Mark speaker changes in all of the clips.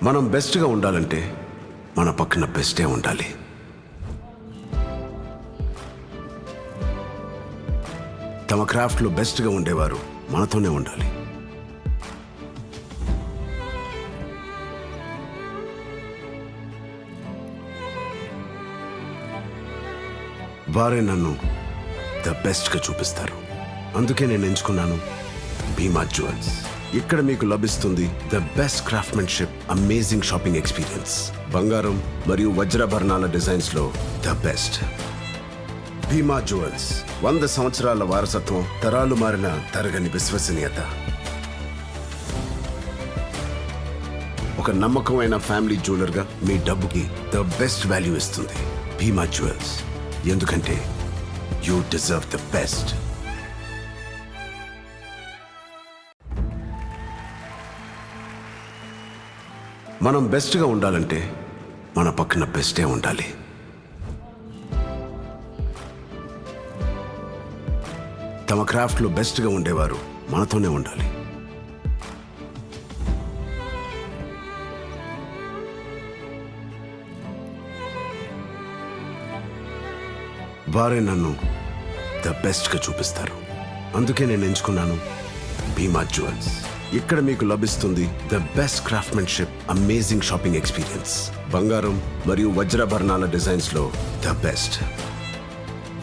Speaker 1: మనం బెస్ట్గా ఉండాలంటే మన పక్కన బెస్టే ఉండాలి. తమ క్రాఫ్ట్లో బెస్ట్గా ఉండేవారు మనతోనే ఉండాలి. వారే నన్ను ద బెస్ట్గా చూపిస్తారు. అందుకే నేను ఎంచుకున్నాను భీమా జ్యువెల్స్. ఇక్కడ మీకు లభిస్తుంది the best craftsmanship, amazing shopping experience. బంగారం మరియు వజ్రాభరణాల డిజైన్స్లో ద బెస్ట్. భీమా జ్యువెల్స్ 100 సంవత్సరాల వారసత్వం, తరాలు మారిన తరగని విశ్వసనీయత. ఒక నమ్మకమైన ఫ్యామిలీ జ్యువెలర్గా మీ డబ్బుకి ద బెస్ట్ వాల్యూ ఇస్తుంది భీమా జ్యువెల్స్. ఎందుకంటే యూ డిజర్వ్ ద బెస్ట్. మనం బెస్ట్గా ఉండాలంటే మన పక్కన బెస్టే ఉండాలి. తమ క్రాఫ్ట్లో బెస్ట్గా ఉండేవారు మనతోనే ఉండాలి. వారే నన్ను ద బెస్ట్గా చూపిస్తారు. అందుకే నేను ఎంచుకున్నాను భీమా జ్యువెల్స్. ఇక్కడ మీకు లభిస్తుంది the best craftsmanship, amazing shopping experience. బంగారం మరియు వజ్రాభరణాల డిజైన్స్లో ద బెస్ట్.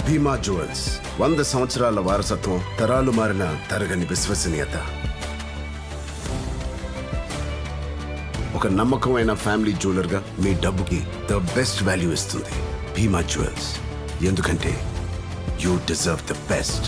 Speaker 1: భీమా జ్యువెల్స్ 100 సంవత్సరాల వారసత్వం, తరాలు మారిన తరగని విశ్వసనీయత. ఒక నమ్మకమైన ఫ్యామిలీ జ్యువెలర్గా మీ డబ్బుకి ద బెస్ట్ వాల్యూ ఇస్తుంది భీమా జ్యువెల్స్. ఎందుకంటే యూ డిజర్వ్ ద బెస్ట్.